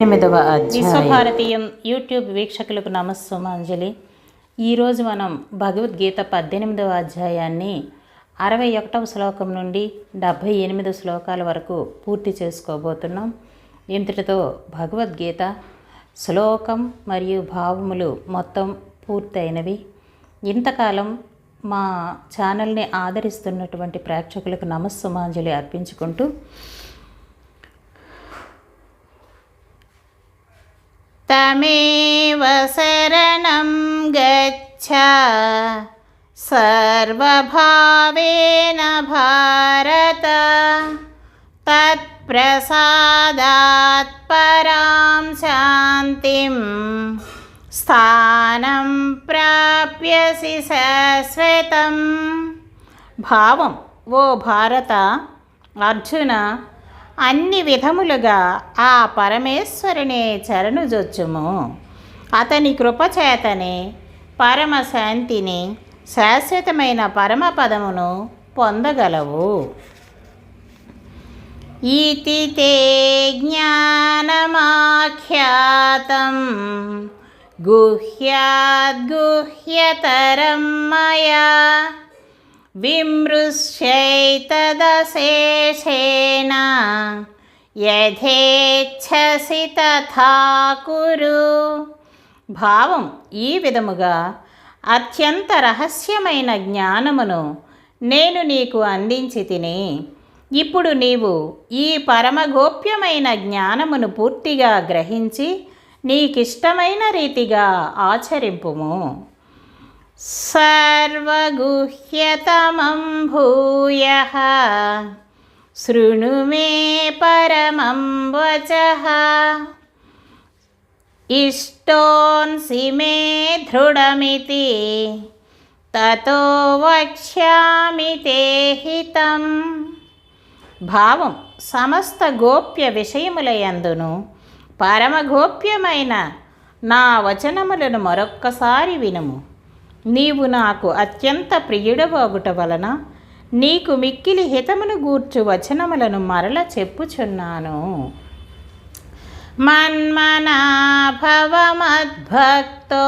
8వ అధ్యాయం. విశ్వభారతీయం యూట్యూబ్ వీక్షకులకు నమస్సుమాంజలి. ఈరోజు మనం భగవద్గీత 18వ అధ్యాయాన్ని 61వ శ్లోకం నుండి 78 శ్లోకాల వరకు పూర్తి చేసుకోబోతున్నాం. ఇంతటితో భగవద్గీత శ్లోకం మరియు భావములు మొత్తం పూర్తయినవి. ఇంతకాలం మా ఛానల్ని ఆదరిస్తున్నటువంటి ప్రేక్షకులకు నమస్సుమాంజలి అర్పించుకుంటూ తమేవ శరణం గచ్చ సర్వభావేన భారత తత్ప్రసాదాత్ పరాం శాంతిం స్థానం ప్రాప్యసి శాశ్వతం. భావం: ఓ భారత, అర్జున, అన్ని విధములుగా ఆ పరమేశ్వరునే చరణుజొచ్చుము. అతని కృపచేతనే పరమశాంతిని, శాశ్వతమైన పరమపదమును పొందగలవు. ఇతి తే జ్ఞానమాఖ్యాతం గుహ్యాద్గుహ్యతరం మయా విమృశ్యైతదశేషేణ యథేచ్ఛసి తథా కురు. భావం: ఈ విధముగా అత్యంత రహస్యమైన జ్ఞానమును నేను నీకు అందించి తిని, ఇప్పుడు నీవు ఈ పరమగోప్యమైన జ్ఞానమును పూర్తిగా గ్రహించి నీకిష్టమైన రీతిగా ఆచరింపుము. సర్వగుహ్యతమం భూయః శృణు మే పరమం వచః ఇష్టోన్సి మే దృఢమితి తతో వక్ష్యామి తే హితం. భావం: సమస్త గోప్య విషయములయందును పరమగోప్యమైన నా వచనములను మరొక్కసారి వినుము. నీవు నాకు అత్యంత ప్రియుడవగుట వలన నీకు మిక్కిలి హితమును గూర్చు వచనములను మరల చెప్పుచున్నాను. మన్మనా భవ మద్భక్తో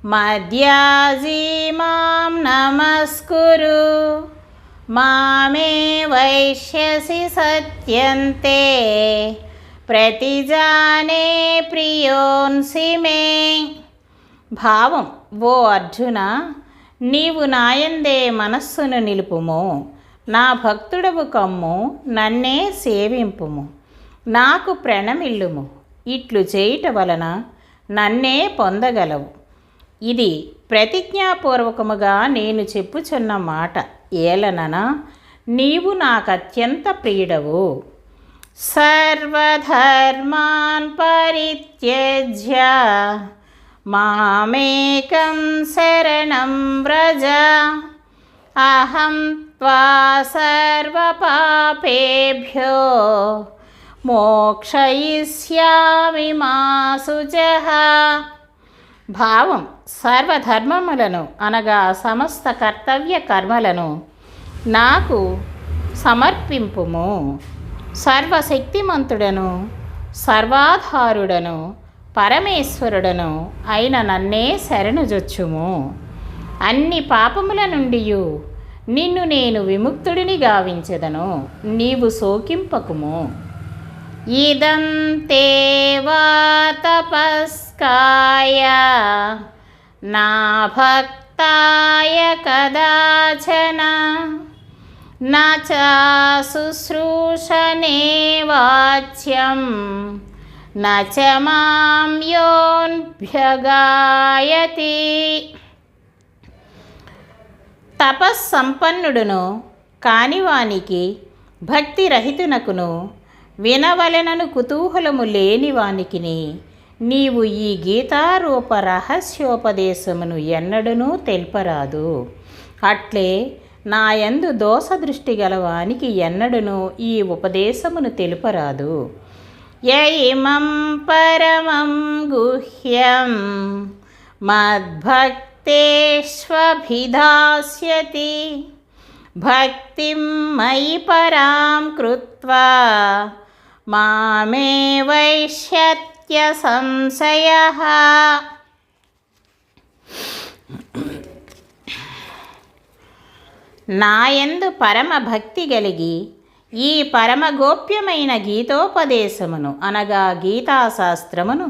మద్యాజీ మాం నమస్కురు మామే వైష్యసి సత్యంతే ప్రతిజానే ప్రియోన్సి మే. భావం: ఓ అర్జున, నీవు నాయందే మనస్సును నిలుపుము, నా భక్తుడవు కమ్ము, నన్నే సేవింపుము, నాకు ప్రణమిల్లుము. ఇట్లు చేయుట వలన నన్నే పొందగలవు. ఇది ప్రతిజ్ఞాపూర్వకముగా నేను చెప్పుచున్న మాట. ఏలననా నీవు నాకత్యంత ప్రియుడవు. సర్వధర్మాన్ పరిత్యజ్య మామేకం శరణం వ్రజ అహం త్వా సర్వపాపేభ్యో మోక్షయిష్యామి మా శుచః. భావం: సర్వధర్మములను అనగా సమస్త కర్తవ్య కర్మలను నాకు సమర్పింపుము. సర్వశక్తిమంతుడను, సర్వాధారుడను, పరమేశ్వరుడను అయిన నన్నే శరణుజొచ్చుము. అన్ని పాపముల నుండి నిన్ను నేను విముక్తుడిని గావించెదను, నీవు శోకింపకుము. ఇదం తే తపస్కాయ నా భక్తాయ కదాచన నా చ శుశ్రూషనే వాచ్యం నా చ మాం యోన్భ్యగాయతి. తపస్సంపన్నుడును కానివానికి, భక్తిరహితునకును, వినవలెనను కుతూహలము లేనివానికిని నీవు ఈ గీతారూప రహస్యోపదేశమును ఎన్నడూనూ తెలుపరాదు. అట్లే నాయందు దోషదృష్టి గలవానికి ఎన్నడూనూ ఈ ఉపదేశమును తెలుపరాదు. యైమం పరమం గుహ్యం మద్భక్తేష్వభిధాస్యతి భక్తిం మయి పరాం కృత్వా మామే వైష్యత్య సంశయః. నాయందు పరమ భక్తి కలిగి ఈ పరమగోప్యమైన గీతోపదేశమును అనగా గీతాశాస్త్రమును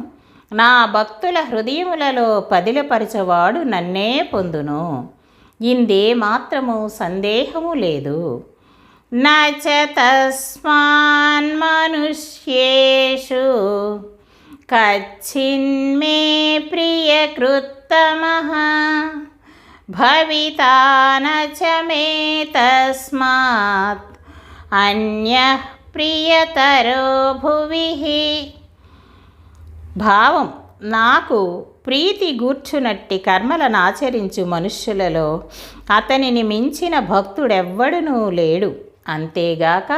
నా భక్తుల హృదయములలో పదిలపరచవాడు నన్నే పొందును. ఇందే మాత్రము సందేహము లేదు. నచ తస్మాన్ మనుష్యేషు కచ్చిన్మే ప్రియకృత్తమః భవితా నచ మే తస్మాత్ అన్యః ప్రియతరో భువిః. భావం: నాకు ప్రీతి గూర్చునట్టి కర్మలను ఆచరించు మనుష్యులలో అతనిని మించిన భక్తుడెవ్వడునూ లేడు. అంతేగాక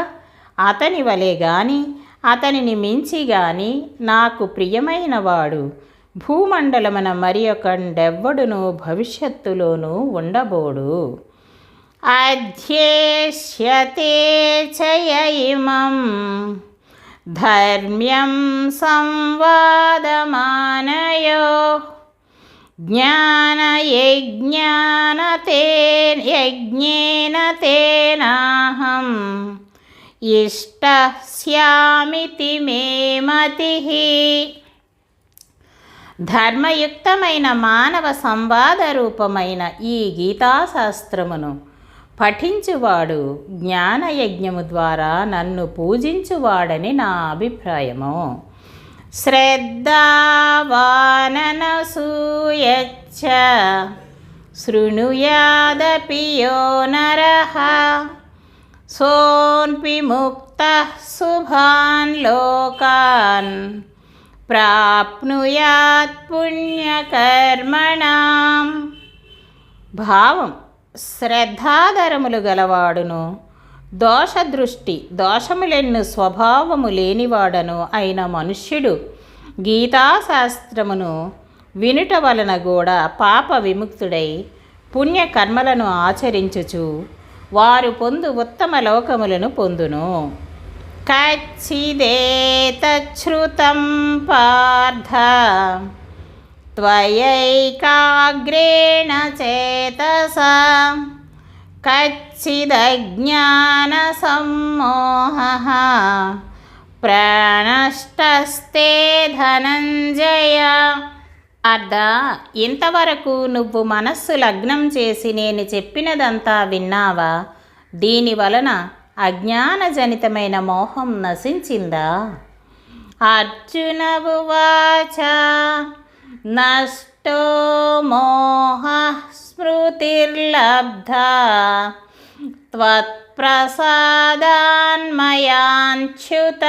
అతని వలె గాని అతనిని మించి గాని నాకు ప్రియమైన వాడు భూమండలమున మరి ఒకండెవ్వడును భవిష్యత్తులోనూ ఉండబోడు. అధ్యేష్యతే చయ ఇమం ధర్మ్యం సంవాదమానయో యజ్ఞేన తేనాహం ఇష్టస్యామితి మే మతిః. ధర్మయుక్తమైన మానవ సంవాద రూపమైన ఈ గీతాశాస్త్రమును పఠించువాడు జ్ఞానయజ్ఞము ద్వారా నన్ను పూజించువాడని నా అభిప్రాయము. శ్రద్ధావాననసూయచ్చ శృణుయాదపి యో నరః సోన్పి ముక్తః శుభాన్ లోకాన్ ప్రాప్నుయాత్ పుణ్యకర్మణాం. భావం: శ్రద్ధాధరములు గలవాడును దోషములెన్ను స్వభావము లేనివాడను అయిన మనుష్యుడు గీతాశాస్త్రమును వినుట వలన కూడా పాప విముక్తుడై పుణ్యకర్మలను ఆచరించుచు వారు పొందు ఉత్తమ లోకములను పొందును. కచ్చిదేతచ్ఛ్రుతం పార్థ త్వయైకాగ్రేణ చేతసా కచ్చిదజ్ఞానసమ్మోహః ప్రాణష్టస్తే ధనంజయ. ఇంతవరకు నువ్వు మనస్సు లగ్నం చేసి నేను చెప్పినదంతా విన్నావా? దీనివలన అజ్ఞానజనితమైన మోహం నశించిందా? అర్జున ఉవాచ నష్టో మోహః స్మృతిర్లబ్ధా త్వత్ప్రసాదాన్మయాచ్యుత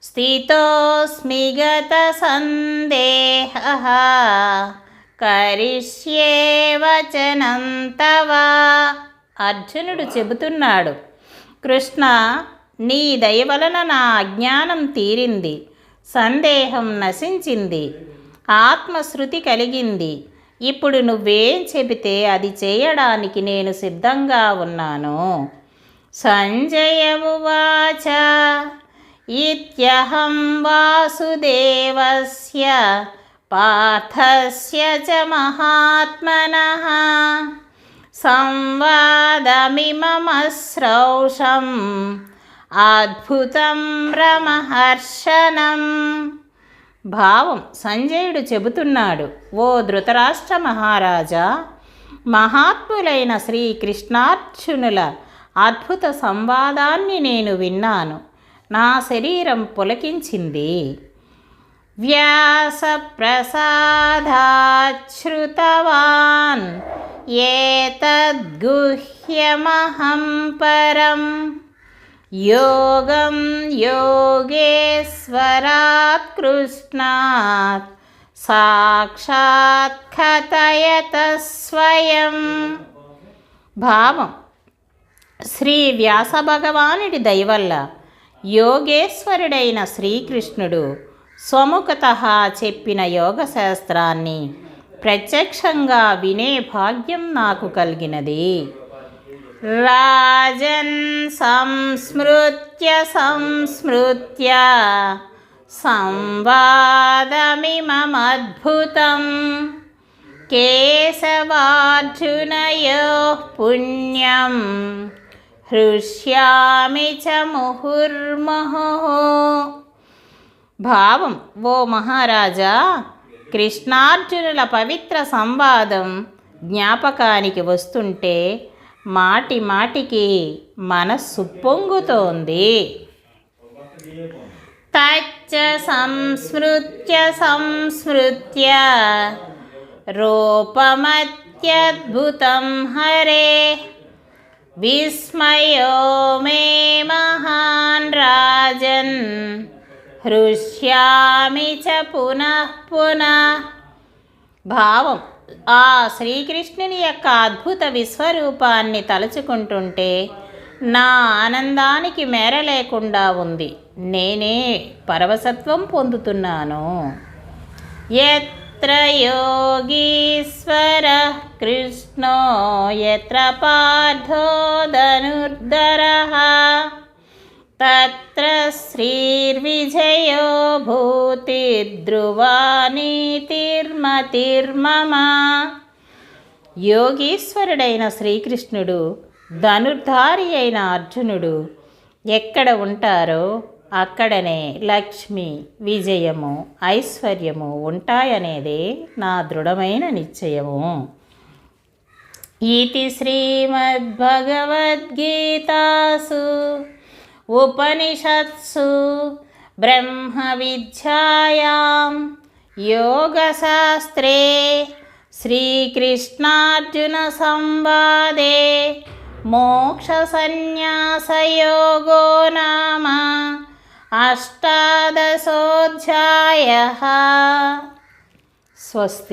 స్థితోస్మి గతసందేహః కరిష్యే వచనం తవ. అర్జునుడు చెబుతున్నాడు, కృష్ణ, నీ దయ వలన నా అజ్ఞానం తీరింది, సందేహం నశించింది, ఆత్మశృతి కలిగింది. ఇప్పుడు నువ్వేం చెబితే అది చేయడానికి నేను సిద్ధంగా ఉన్నాను. సంజయ ఉవాచ ఇత్యహం వాసుదేవస్య పార్థస్య చ మహాత్మనః సంవాదమిమమశ్రౌషం అద్భుతం రమహర్షణం. భావం: సంజయుడు చెబుతున్నాడు, ఓ ధృతరాష్ట్ర మహారాజా, మహాత్ములైన శ్రీకృష్ణార్జునుల అద్భుత సంవాదాన్ని నేను విన్నాను. నా శరీరం పులకించింది. వ్యాసప్రసాదాచ్ఛ్రుతవాన్ ఏతద్గుహ్యమహం పరం యోగం యోగేశ్వరాత్ కృష్ణాత్ సాక్షాత్ కథయత స్వయం. భావం: శ్రీ వ్యాస భగవానుడి దయవల్ల యోగేశ్వరుడైన శ్రీకృష్ణుడు స్వముఖతః చెప్పిన యోగశాస్త్రాన్ని ప్రత్యక్షంగా వినే భాగ్యం నాకు కలిగినది. రాజన్ సంస్మృత్య సంస్మృత్య సంవాదమిమమద్భుతం కేశవార్జునయోః పుణ్యం హృష్యామి చ ముహుర్ముహుః. భావం: ఓ మహారాజా, కృష్ణార్జునుల పవిత్ర సంవాదం జ్ఞాపకానికి వస్తుంటే మాటి మాటికి మనస్సు పొంగుతోంది. తచ్చ సంస్మృత్య సంస్మృత్య రూపమత్యద్భుతం హరే విస్మయో మే మహాన్ రాజన్ హృష్యామి చ పునః పునః. భావం: ఆ శ్రీకృష్ణుని యొక్క అద్భుత విశ్వరూపాన్ని తలుచుకుంటుంటే నా ఆనందానికి మేర లేకుండా ఉంది. నేనే పరవశత్వం పొందుతున్నాను. యత్ర యోగీశ్వరః కృష్ణో యత్ర పార్థో ధనుర్ధరః తత్ర శ్రీర్విజయో భూతిర్ధ్రువా నీతిర్మతిర్మమ. యోగీశ్వరుడైన శ్రీకృష్ణుడు, ధనుర్ధారి అయిన అర్జునుడు ఎక్కడ ఉంటారో అక్కడనే లక్ష్మి, విజయము, ఐశ్వర్యము ఉంటాయనేదే నా దృఢమైన నిశ్చయము. ఇతి శ్రీమద్భగవద్గీతాసు ఉపనిషత్సు బ్రహ్మ విద్యాయాం యోగశాస్త్రే శ్రీకృష్ణార్జున సంవాదే మోక్షసన్యాసయోగో నామ అష్టాదశోऽధ్యాయః. స్వస్తి.